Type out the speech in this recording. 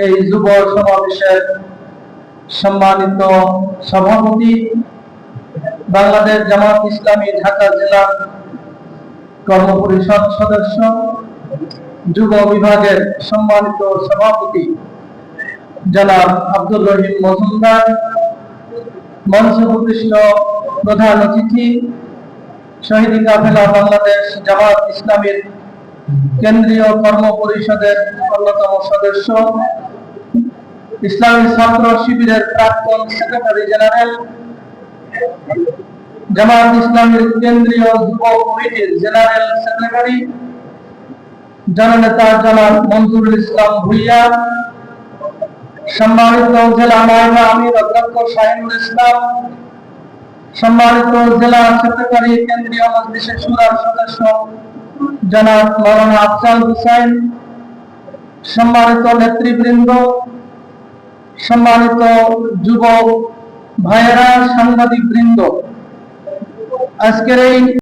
এই যুব সমাবেশের সম্মানিত সভাপতি, বাংলাদেশ জামাত ইসলামী ঢাকা জেলা কর্মপরিষদ সদস্য, যুব বিভাগের সম্মানিত সভাপতি জনাব আব্দুর রহিম মজুমদার, মঞ্চে উপবিষ্ট প্রধান অতিথি, শহীদ কাফেলা বাংলাদেশ জামাত ইসলামীর কেন্দ্রীয় কর্ম পরিষদের অন্যতম সদস্য, ইসলামী ছাত্র শিবিরের প্রাক্তন সেক্রেটারি জেনারেল, জামাত ইসলামীর কেন্দ্রীয় যুব কমিটির জেনারেল সেক্রেটারি জননেতা জনাব মঞ্জুরুল ইসলাম ভুইয়া, সম্মানিত জেলা নায়েব আমির অধ্যক্ষ শাহিনুল ইসলাম, সম্মানিত জেলা সেক্রেটারি কেন্দ্রীয় মজলিসে শুরার সদস্য জনাব মাওলানা আফজাল হুসাইন, সম্মানিত নেতৃবৃন্দ, সম্মানিত যুব ভাইয়েরা, সাংবাদিক বৃন্দ, আজকের এই